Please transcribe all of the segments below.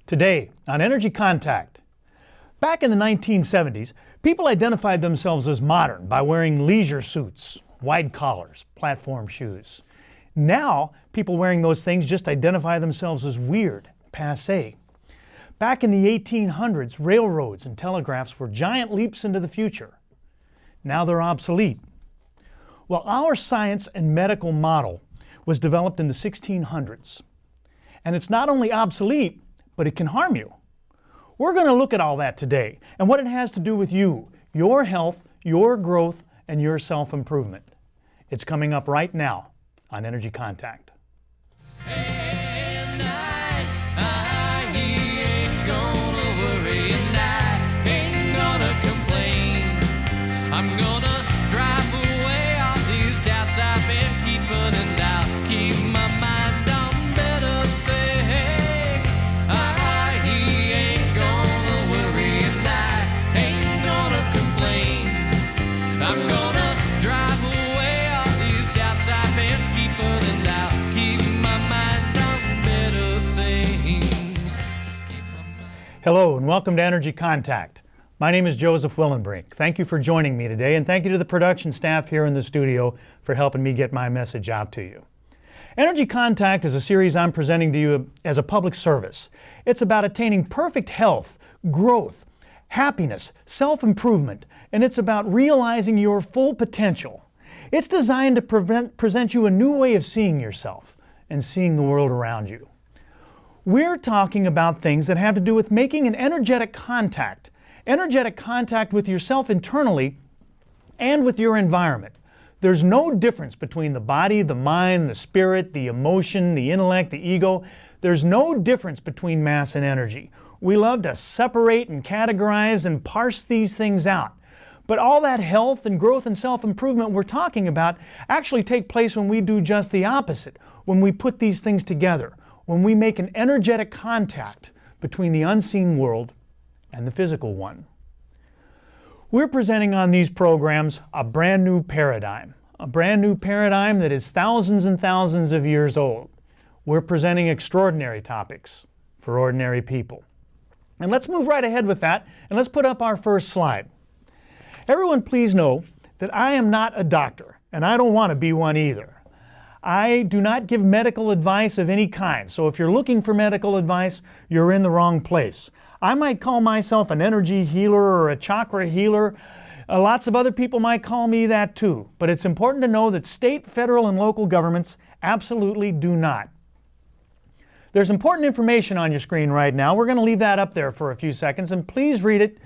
Today on Energy Contact. Back in the 1970s, people identified themselves as modern by wearing leisure suits, wide collars, platform shoes. Now, people wearing those things just identify themselves as weird, passé. Back in the 1800s, railroads and telegraphs were giant leaps into the future. Now they're obsolete. Well, our science and medical model was developed in the 1600s. And it's not only obsolete, but it can harm you. We're going to look at all that today and what it has to do with you, your health, your growth, and your self-improvement. It's coming up right now on Energy Contact. Hello and welcome to Energy Contact. My name is Joseph Willenbrink. Thank you for joining me today, and thank you to the production staff here in the studio for helping me get my message out to you. Energy Contact is a series I'm presenting to you as a public service. It's about attaining perfect health, growth, happiness, self-improvement, and it's about realizing your full potential. It's designed to present you a new way of seeing yourself and seeing the world around you. We're talking about things that have to do with making an energetic contact with yourself internally and with your environment. There's no difference between the body, the mind, the spirit, the emotion, the intellect, the ego. There's no difference between mass and energy. We love to separate and categorize and parse these things out. But all that health and growth and self-improvement we're talking about actually take place when we do just the opposite, when we put these things together. When we make an energetic contact between the unseen world and the physical one. We're presenting on these programs a brand new paradigm that is thousands and thousands of years old. We're presenting extraordinary topics for ordinary people. And let's move right ahead with that, and let's put up our first slide. Everyone please know that I am not a doctor, and I don't want to be one either. I do not give medical advice of any kind, so if you're looking for medical advice, you're in the wrong place. I might call myself an energy healer or a chakra healer. Lots of other people might call me that too, but it's important to know that state, federal, and local governments absolutely do not. There's important information on your screen right now. We're going to leave that up there for a few seconds, and please read it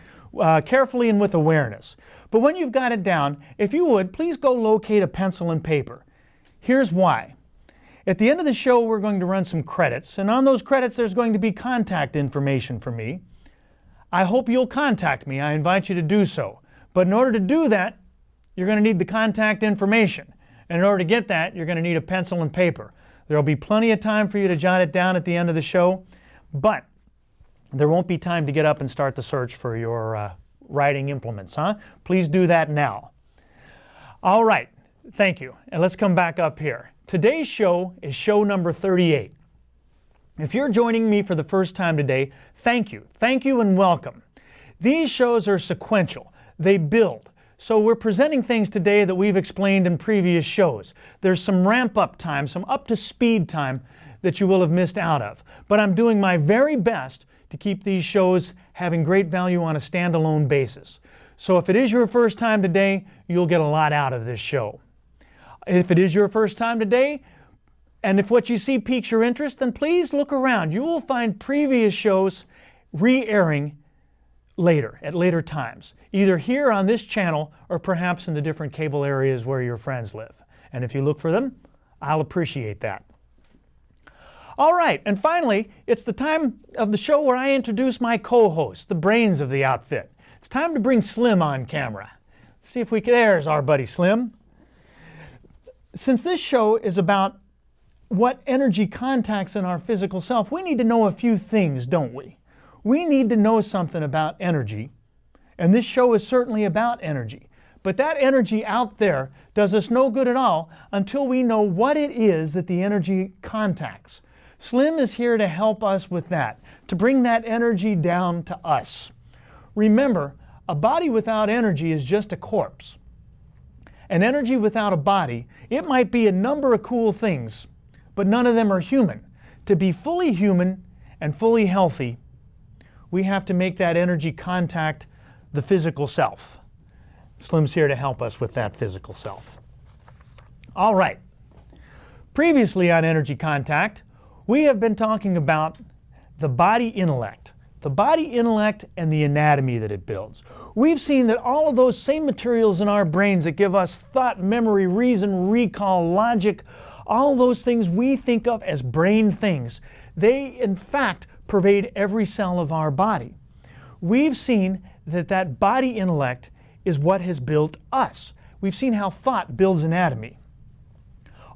carefully and with awareness. But when you've got it down, if you would, please go locate a pencil and paper. Here's why. At the end of the show, we're going to run some credits, and on those credits, there's going to be contact information for me. I hope you'll contact me. I invite you to do so. But in order to do that, you're going to need the contact information. And in order to get that, you're going to need a pencil and paper. There'll be plenty of time for you to jot it down at the end of the show, but there won't be time to get up and start the search for your writing implements, huh? Please do that now. All right. Thank you. And let's come back up here. Today's show is show number 38. If you're joining me for the first time today, thank you. Thank you and welcome. These shows are sequential. They build. So we're presenting things today that we've explained in previous shows. There's some ramp-up time, some up-to-speed time that you will have missed out of. But I'm doing my very best to keep these shows having great value on a standalone basis. So if it is your first time today, you'll get a lot out of this show. If it is your first time today, and if what you see piques your interest, then please look around. You will find previous shows re-airing later, at later times, either here on this channel or perhaps in the different cable areas where your friends live. And if you look for them, I'll appreciate that. All right, and finally, it's the time of the show where I introduce my co-host, the brains of the outfit. It's time to bring Slim on camera. Let's see if we can, there's our buddy Slim. Since this show is about what energy contacts in our physical self, we need to know a few things, don't we? We need to know something about energy, and this show is certainly about energy. But that energy out there does us no good at all until we know what it is that the energy contacts. Slim is here to help us with that, to bring that energy down to us. Remember, a body without energy is just a corpse. An energy without a body, it might be a number of cool things, but none of them are human. To be fully human and fully healthy, we have to make that energy contact the physical self. Slim's here to help us with that physical self. All right. Previously on Energy Contact, we have been talking about the body intellect. The body intellect and the anatomy that it builds. We've seen that all of those same materials in our brains that give us thought, memory, reason, recall, logic, all those things we think of as brain things, they in fact pervade every cell of our body. We've seen that that body intellect is what has built us. We've seen how thought builds anatomy.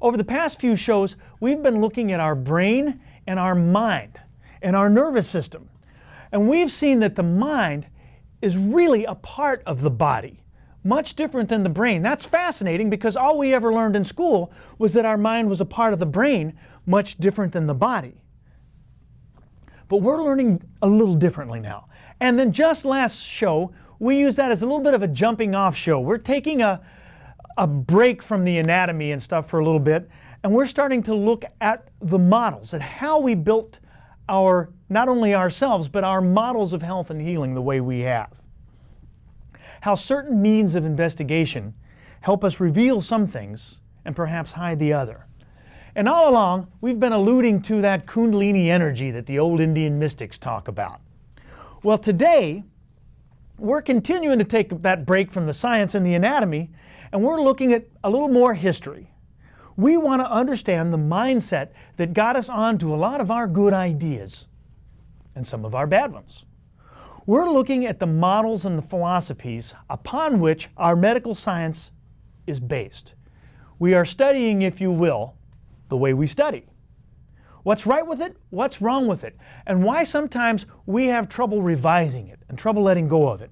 Over the past few shows, we've been looking at our brain and our mind and our nervous system. And we've seen that the mind is really a part of the body, much different than the brain. That's fascinating because all we ever learned in school was that our mind was a part of the brain, much different than the body. But we're learning a little differently now. And then just last show, we used that as a little bit of a jumping off show. We're taking a break from the anatomy and stuff for a little bit, and we're starting to look at the models, at how we built our, not only ourselves, but our models of health and healing the way we have. How certain means of investigation help us reveal some things and perhaps hide the other. And all along, we've been alluding to that Kundalini energy that the old Indian mystics talk about. Well, today, we're continuing to take that break from the science and the anatomy, and we're looking at a little more history. We want to understand the mindset that got us onto a lot of our good ideas and some of our bad ones. We're looking at the models and the philosophies upon which our medical science is based. We are studying, if you will, the way we study. What's right with it? What's wrong with it? And why sometimes we have trouble revising it and trouble letting go of it.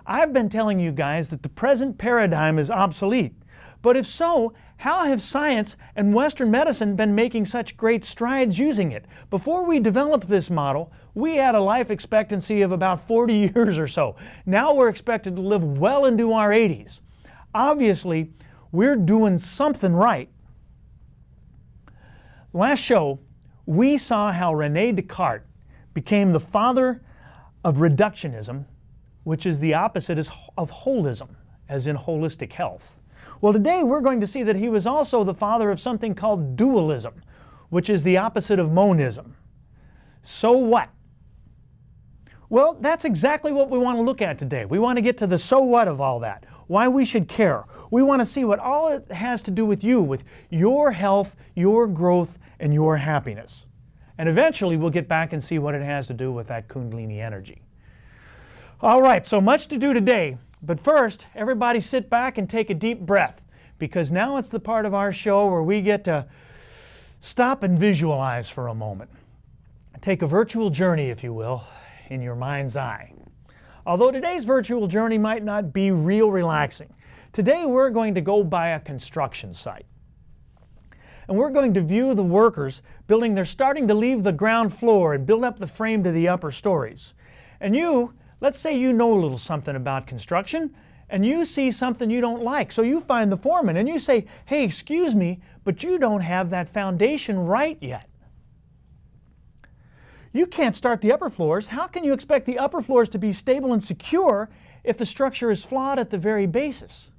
I've been telling you guys that the present paradigm is obsolete. But if so, how have science and Western medicine been making such great strides using it? Before we developed this model, we had a life expectancy of about 40 years or so. Now we're expected to live well into our 80s. Obviously, we're doing something right. Last show, we saw how René Descartes became the father of reductionism, which is the opposite of holism, as in holistic health. Well, today we're going to see that he was also the father of something called dualism, which is the opposite of monism. So what? Well, that's exactly what we want to look at today. We want to get to the so what of all that, why we should care. We want to see what all it has to do with you, with your health, your growth, and your happiness. And eventually we'll get back and see what it has to do with that Kundalini energy. All right, so much to do today. But first, everybody sit back and take a deep breath, because now it's the part of our show where we get to stop and visualize for a moment. Take a virtual journey, if you will, in your mind's eye. Although today's virtual journey might not be real relaxing, today we're going to go by a construction site. And we're going to view the workers building. They're starting to leave the ground floor and build up the frame to the upper stories. And you, let's say you know a little something about construction, and you see something you don't like. So you find the foreman and you say, hey, excuse me, but you don't have that foundation right yet. You can't start the upper floors. How can you expect the upper floors to be stable and secure if the structure is flawed at the very basis?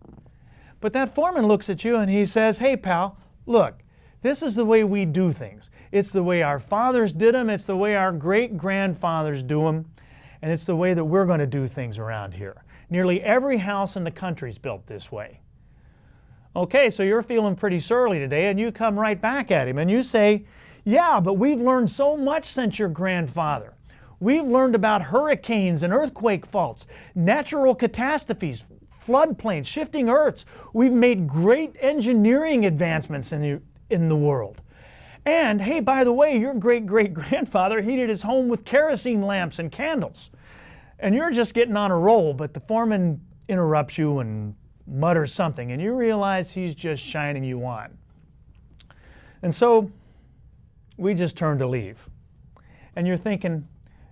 But that foreman looks at you and he says, hey, pal, look, this is the way we do things. It's the way our fathers did them. It's the way our great-grandfathers do them. And it's the way that we're going to do things around here. Nearly every house in the country is built this way. Okay, so you're feeling pretty surly today, and you come right back at him and you say, yeah, but we've learned so much since your grandfather. We've learned about hurricanes and earthquake faults, natural catastrophes, floodplains, shifting earths. We've made great engineering advancements in the world. And hey, by the way, your great-great-grandfather heated his home with kerosene lamps and candles. And you're just getting on a roll, but the foreman interrupts you and mutters something, and you realize he's just shining you on. And so, we just turn to leave. And you're thinking,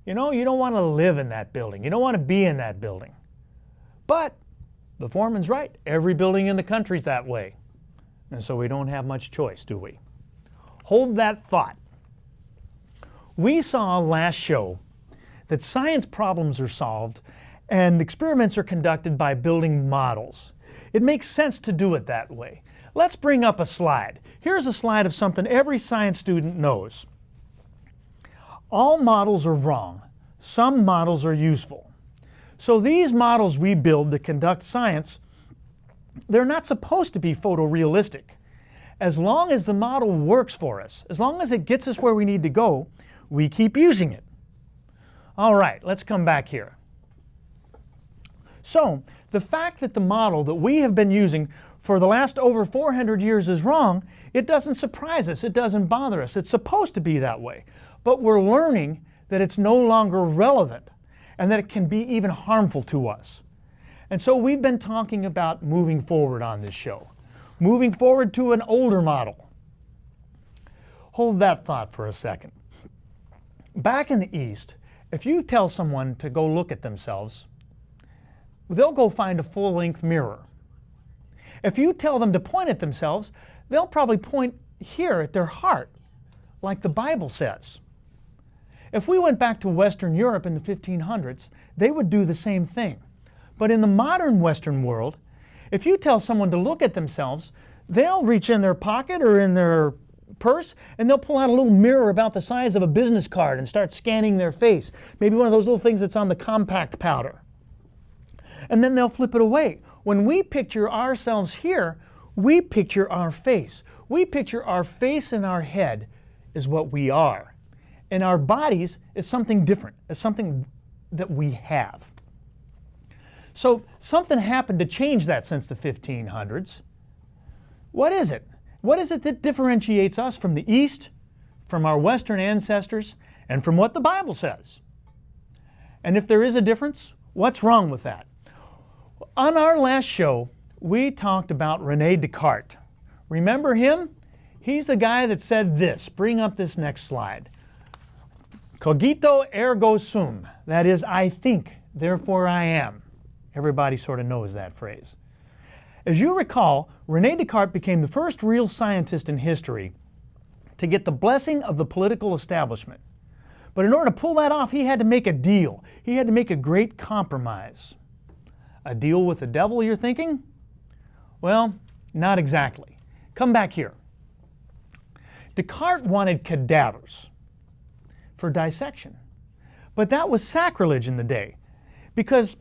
you know, you don't want to live in that building. You don't want to be in that building. But the foreman's right. Every building in the country's that way. And so we don't have much choice, do we? Hold that thought. We saw last show that science problems are solved and experiments are conducted by building models. It makes sense to do it that way. Let's bring up a slide. Here's a slide of something every science student knows. All models are wrong. Some models are useful. So these models we build to conduct science, they're not supposed to be photorealistic. As long as the model works for us, as long as it gets us where we need to go, we keep using it. All right, let's come back here. So, the fact that the model that we have been using for the last over 400 years is wrong, it doesn't surprise us, it doesn't bother us. It's supposed to be that way. But we're learning that it's no longer relevant and that it can be even harmful to us. And so we've been talking about moving forward on this show. Moving forward to an older model. Hold that thought for a second. Back in the East, if you tell someone to go look at themselves, they'll go find a full-length mirror. If you tell them to point at themselves, they'll probably point here at their heart, like the Bible says. If we went back to Western Europe in the 1500s, they would do the same thing. But in the modern Western world, if you tell someone to look at themselves, they'll reach in their pocket or in their purse and they'll pull out a little mirror about the size of a business card and start scanning their face. Maybe one of those little things that's on the compact powder. And then they'll flip it away. When we picture ourselves here, we picture our face. We picture our face and our head is what we are. And our bodies is something different, is something that we have. So something happened to change that since the 1500s. What is it? What is it that differentiates us from the East, from our Western ancestors, and from what the Bible says? And if there is a difference, what's wrong with that? On our last show, we talked about René Descartes. Remember him? He's the guy that said this. Bring up this next slide. Cogito ergo sum. That is, I think, therefore I am. Everybody sort of knows that phrase. As you recall, René Descartes became the first real scientist in history to get the blessing of the political establishment. But in order to pull that off, he had to make a deal. He had to make a great compromise. A deal with the devil, you're thinking? Well, not exactly. Come back here. Descartes wanted cadavers for dissection. But that was sacrilege in the day because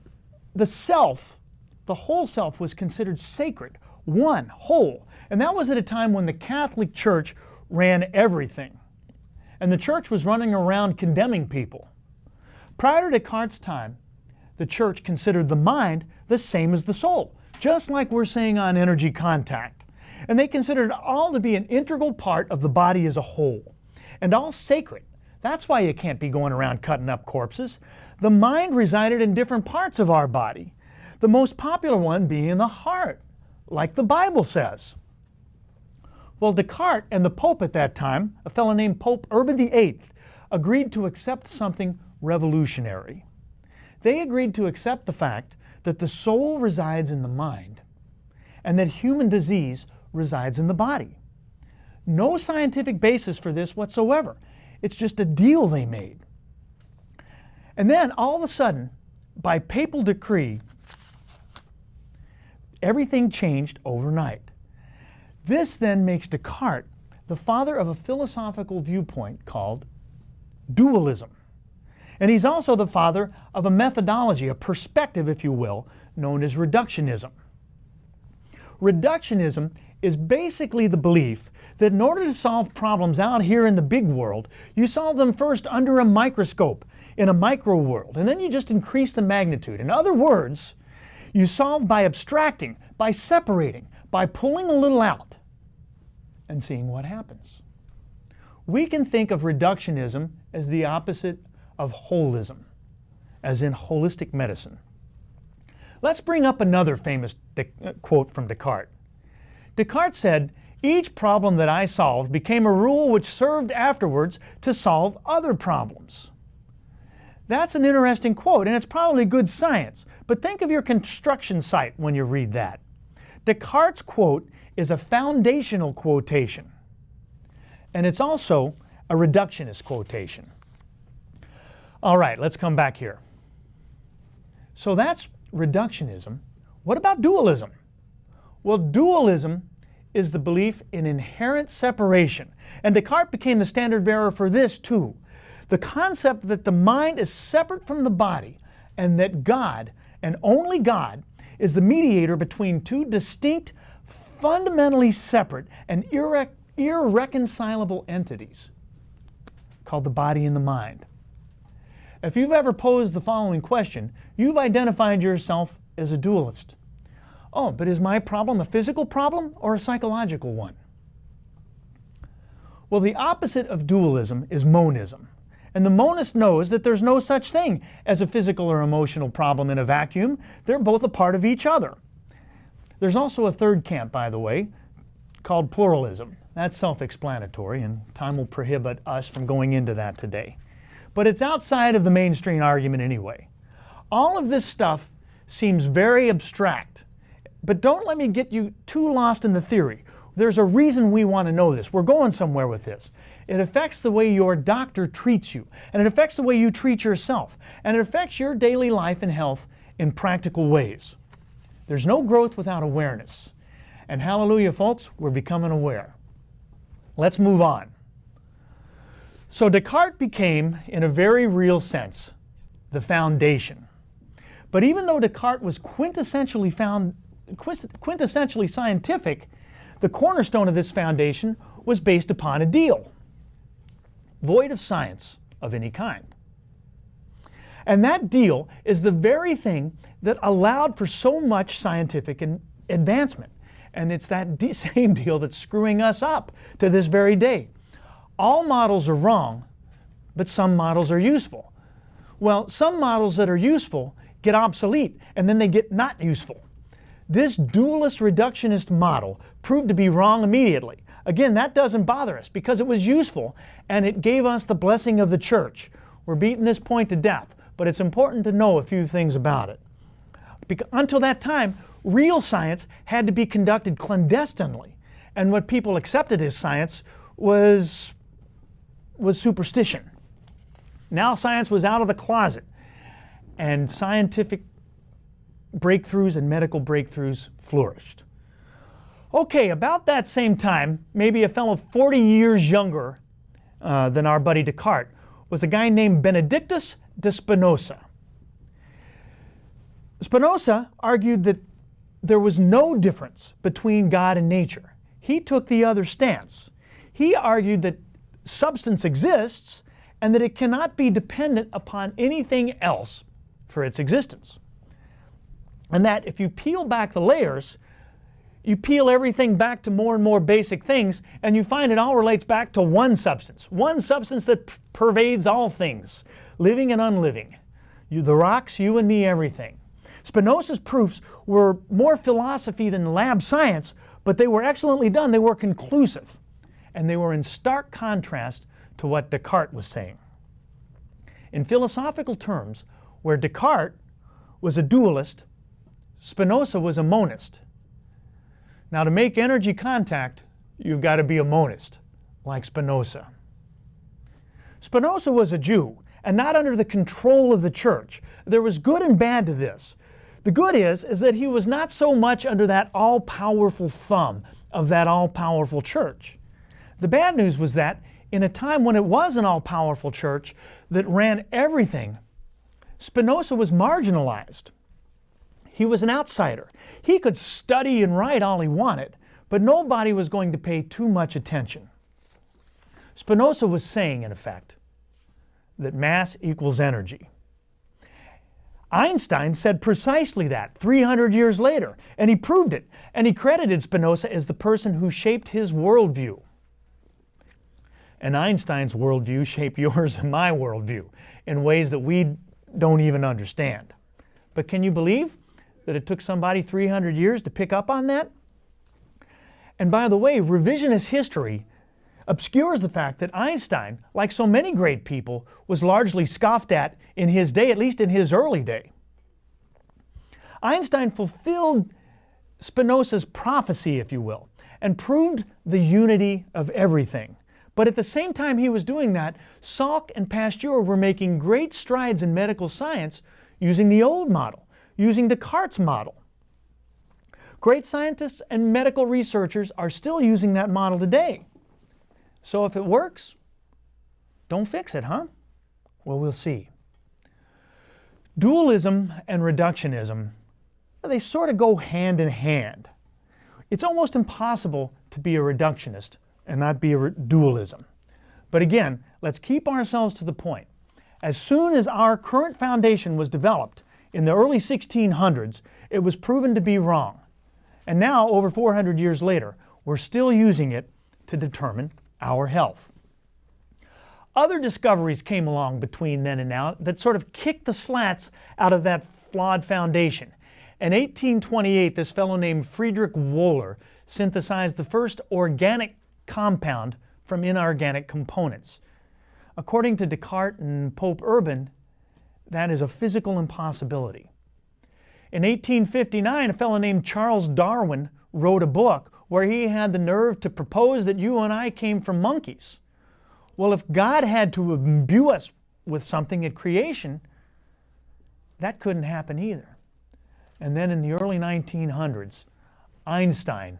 the self, the whole self, was considered sacred, one, whole. And that was at a time when the Catholic Church ran everything. And the church was running around condemning people. Prior to Descartes' time, the church considered the mind the same as the soul, just like we're saying on Energy Contact. And they considered it all to be an integral part of the body as a whole, and all sacred. That's why you can't be going around cutting up corpses. The mind resided in different parts of our body, the most popular one being in the heart, like the Bible says. Well, Descartes and the Pope at that time, a fellow named Pope Urban VIII, agreed to accept something revolutionary. They agreed to accept the fact that the soul resides in the mind and that human disease resides in the body. No scientific basis for this whatsoever. It's just a deal they made. And then all of a sudden, by papal decree, everything changed overnight. This then makes Descartes the father of a philosophical viewpoint called dualism. And he's also the father of a methodology, a perspective, if you will, known as reductionism. Reductionism is basically the belief that in order to solve problems out here in the big world, you solve them first under a microscope, in a micro world, and then you just increase the magnitude. In other words, you solve by abstracting, by separating, by pulling a little out, and seeing what happens. We can think of reductionism as the opposite of holism, as in holistic medicine. Let's bring up another famous quote from Descartes. Descartes said, Each problem that I solved became a rule which served afterwards to solve other problems. That's an interesting quote, and it's probably good science, but think of your construction site when you read that. Descartes' quote is a foundational quotation, and it's also a reductionist quotation. All right, let's come back here. So that's reductionism. What about dualism? Well, dualism is the belief in inherent separation, and Descartes became the standard bearer for this too. The concept that the mind is separate from the body and that God, and only God, is the mediator between two distinct, fundamentally separate and irreconcilable entities called the body and the mind. If you've ever posed the following question, you've identified yourself as a dualist. Oh, but is my problem a physical problem or a psychological one? Well, the opposite of dualism is monism. And the monist knows that there's no such thing as a physical or emotional problem in a vacuum. They're both a part of each other. There's also a third camp, by the way, called pluralism. That's self-explanatory, and time will prohibit us from going into that today. But it's outside of the mainstream argument anyway. All of this stuff seems very abstract, but don't let me get you too lost in the theory. There's a reason we want to know this. We're going somewhere with this. It affects the way your doctor treats you, and it affects the way you treat yourself, and it affects your daily life and health in practical ways. There's no growth without awareness. And hallelujah, folks, we're becoming aware. Let's move on. So Descartes became, in a very real sense, the foundation. But even though Descartes was quintessentially scientific, the cornerstone of this foundation was based upon a deal, void of science of any kind. And that deal is the very thing that allowed for so much scientific advancement. And it's that same deal that's screwing us up to this very day. All models are wrong, but some models are useful. Well, some models that are useful get obsolete, and then they get not useful. This dualist reductionist model proved to be wrong immediately. Again, that doesn't bother us because it was useful and it gave us the blessing of the church. We're beating this point to death, but it's important to know a few things about it. Until that time, real science had to be conducted clandestinely, and what people accepted as science was superstition. Now science was out of the closet, and scientific breakthroughs and medical breakthroughs flourished. Okay, about that same time, maybe a fellow 40 years younger than our buddy Descartes was a guy named Benedictus de Spinoza. Spinoza argued that there was no difference between God and nature. He took the other stance. He argued that substance exists and that it cannot be dependent upon anything else for its existence. And that if you peel back the layers, you peel everything back to more and more basic things, and you find it all relates back to one substance that pervades all things, living and unliving. The rocks, you and me, everything. Spinoza's proofs were more philosophy than lab science, but they were excellently done. They were conclusive, and they were in stark contrast to what Descartes was saying. In philosophical terms, where Descartes was a dualist, Spinoza was a monist. Now, to make energy contact, you've got to be a monist, like Spinoza. Spinoza was a Jew, and not under the control of the church. There was good and bad to this. The good is that he was not so much under that all-powerful thumb of that all-powerful church. The bad news was that in a time when it was an all-powerful church that ran everything, Spinoza was marginalized. He was an outsider. He could study and write all he wanted, but nobody was going to pay too much attention. Spinoza was saying, in effect, that mass equals energy. Einstein said precisely that 300 years later, and he proved it, and he credited Spinoza as the person who shaped his worldview. And Einstein's worldview shaped yours and my worldview in ways that we don't even understand. But can you believe that it took somebody 300 years to pick up on that? And by the way, revisionist history obscures the fact that Einstein, like so many great people, was largely scoffed at in his day, at least in his early day. Einstein fulfilled Spinoza's prophecy, if you will, and proved the unity of everything. But at the same time he was doing that, Salk and Pasteur were making great strides in medical science using the old model, using Descartes' model. Great scientists and medical researchers are still using that model today. So if it works, don't fix it, huh? Well, we'll see. Dualism and reductionism, they sort of go hand in hand. It's almost impossible to be a reductionist and not be a dualism. But again, let's keep ourselves to the point. As soon as our current foundation was developed in the early 1600s, it was proven to be wrong. And now, over 400 years later, we're still using it to determine our health. Other discoveries came along between then and now that sort of kicked the slats out of that flawed foundation. In 1828, this fellow named Friedrich Wöhler synthesized the first organic compound from inorganic components. According to Descartes and Pope Urban, that is a physical impossibility. In 1859, a fellow named Charles Darwin wrote a book where he had the nerve to propose that you and I came from monkeys. Well, if God had to imbue us with something at creation, that couldn't happen either. And then in the early 1900s, Einstein,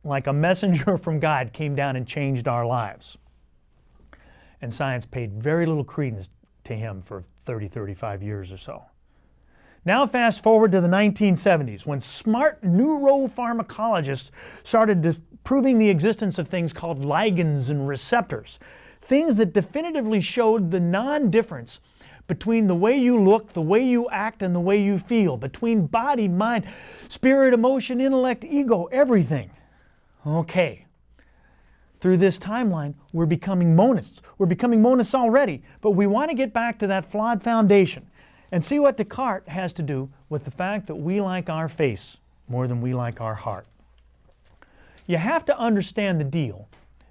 like a messenger from God, came down and changed our lives. And science paid very little credence to him for 35 years or so. Now fast forward to the 1970s, when smart neuropharmacologists started proving the existence of things called ligands and receptors, things that definitively showed the non-difference between the way you look, the way you act, and the way you feel, between body, mind, spirit, emotion, intellect, ego, everything. Okay. Through this timeline, we're becoming monists. We're becoming monists already, but we want to get back to that flawed foundation and see what Descartes has to do with the fact that we like our face more than we like our heart. You have to understand the deal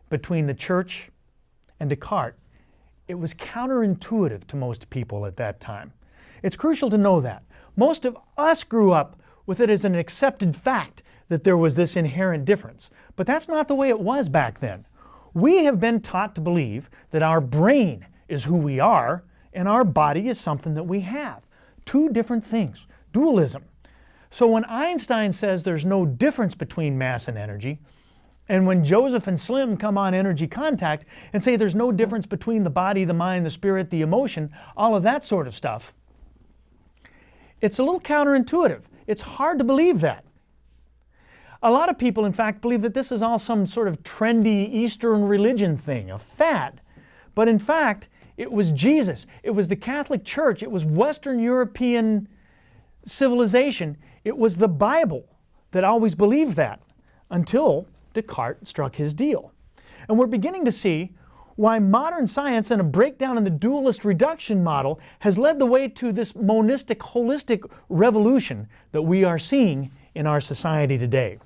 between the church and Descartes. It was counterintuitive to most people at that time. It's crucial to know that. Most of us grew up with it as an accepted fact that there was this inherent difference. But that's not the way it was back then. We have been taught to believe that our brain is who we are and our body is something that we have. Two different things. Dualism. So when Einstein says there's no difference between mass and energy, and when Joseph and Slim come on Energy Contact and say there's no difference between the body, the mind, the spirit, the emotion, all of that sort of stuff, it's a little counterintuitive. It's hard to believe that. A lot of people, in fact, believe that this is all some sort of trendy Eastern religion thing, a fad. But in fact, it was Jesus. It was the Catholic Church. It was Western European civilization. It was the Bible that always believed that until Descartes struck his deal. And we're beginning to see why modern science and a breakdown in the dualist reduction model has led the way to this monistic, holistic revolution that we are seeing in our society today.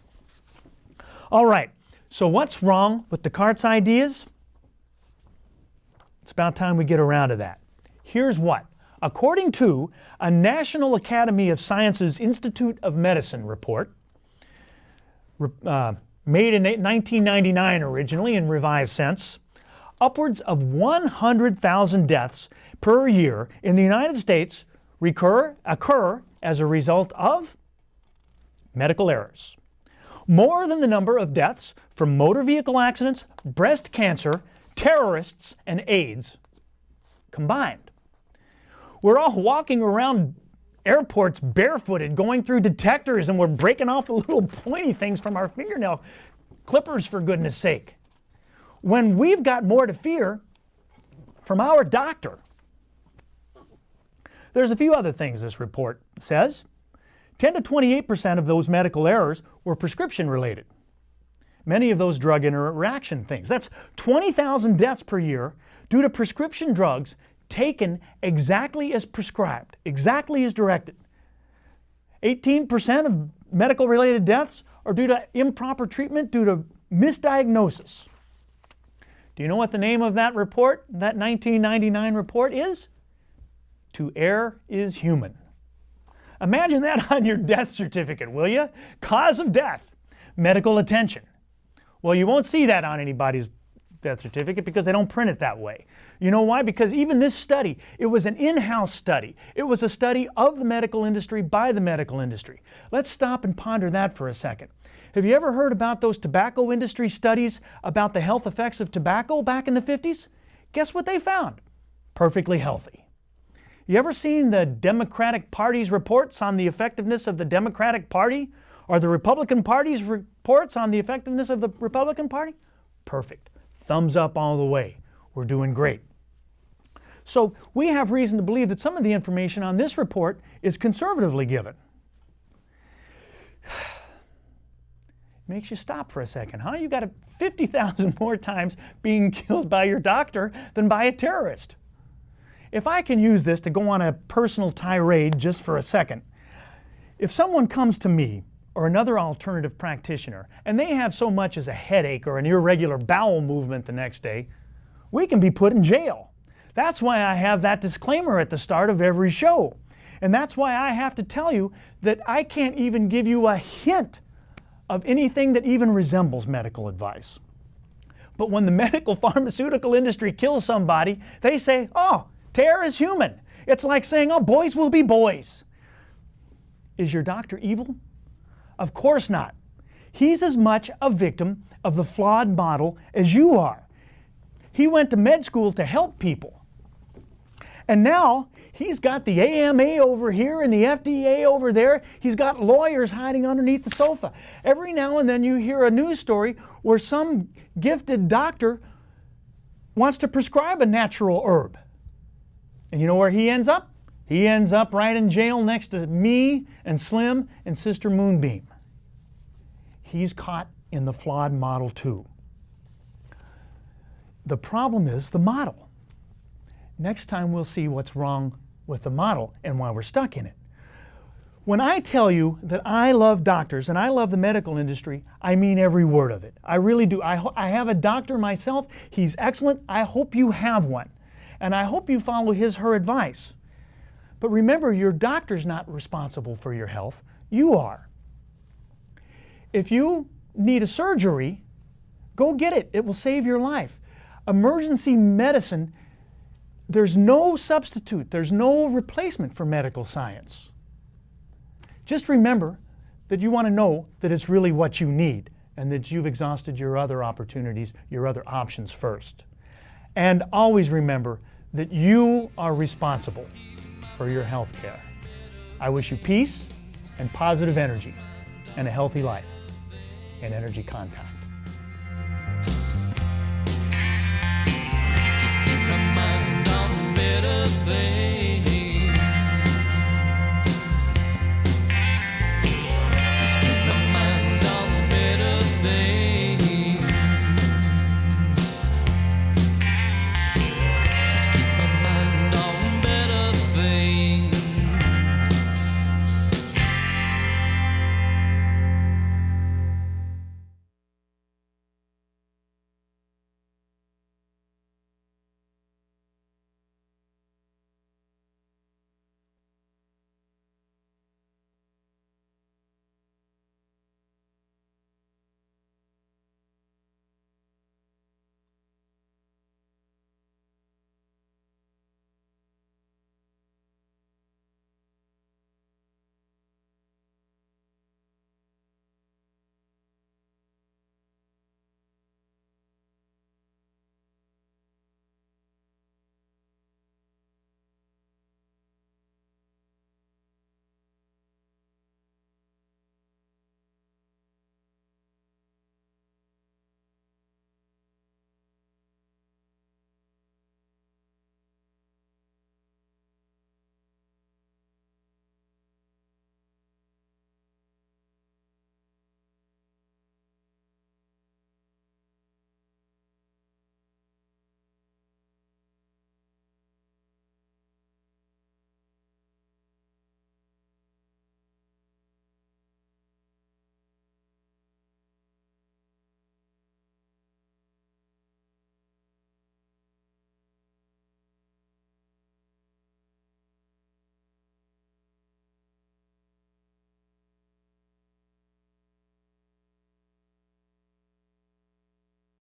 All right, so what's wrong with Descartes' ideas? It's about time we get around to that. Here's what. According to a National Academy of Sciences Institute of Medicine report, made in 1999 originally in revised sense, upwards of 100,000 deaths per year in the United States occur as a result of medical errors. More than the number of deaths from motor vehicle accidents, breast cancer, terrorists, and AIDS combined. We're all walking around airports barefooted, going through detectors, and we're breaking off the little pointy things from our fingernail clippers, for goodness sake. When we've got more to fear from our doctor. There's a few other things this report says. 10 to 28% of those medical errors were prescription related. Many of those drug interaction things. That's 20,000 deaths per year due to prescription drugs taken exactly as prescribed, exactly as directed. 18% of medical related deaths are due to improper treatment due to misdiagnosis. Do you know what the name of that report, that 1999 report is? To err is human. Imagine that on your death certificate, will you? Cause of death, medical attention. Well, you won't see that on anybody's death certificate because they don't print it that way. You know why? Because even this study, it was an in-house study. It was a study of the medical industry by the medical industry. Let's stop and ponder that for a second. Have you ever heard about those tobacco industry studies about the health effects of tobacco back in the 50s? Guess what they found? Perfectly healthy. You ever seen the Democratic Party's reports on the effectiveness of the Democratic Party? Or the Republican Party's reports on the effectiveness of the Republican Party? Perfect. Thumbs up all the way. We're doing great. So we have reason to believe that some of the information on this report is conservatively given. Makes you stop for a second, huh? You got 50,000 more times being killed by your doctor than by a terrorist. If I can use this to go on a personal tirade just for a second, if someone comes to me or another alternative practitioner and they have so much as a headache or an irregular bowel movement the next day, we can be put in jail. That's why I have that disclaimer at the start of every show. And that's why I have to tell you that I can't even give you a hint of anything that even resembles medical advice. But when the medical pharmaceutical industry kills somebody, they say, oh, terror is human. It's like saying, oh, boys will be boys. Is your doctor evil? Of course not. He's as much a victim of the flawed model as you are. He went to med school to help people. And now he's got the AMA over here and the FDA over there. He's got lawyers hiding underneath the sofa. Every now and then you hear a news story where some gifted doctor wants to prescribe a natural herb. And you know where he ends up? He ends up right in jail next to me and Slim and Sister Moonbeam. He's caught in the flawed model too. The problem is the model. Next time we'll see what's wrong with the model and why we're stuck in it. When I tell you that I love doctors and I love the medical industry, I mean every word of it. I really do. I have a doctor myself. He's excellent. I hope you have one. And I hope you follow her advice. But remember, your doctor's not responsible for your health. You are. If you need a surgery, go get it. It will save your life. Emergency medicine, there's no substitute. There's no replacement for medical science. Just remember that you want to know that it's really what you need and that you've exhausted your other opportunities, your other options first. And always remember that you are responsible for your health care. I wish you peace and positive energy and a healthy life in Energy Contact.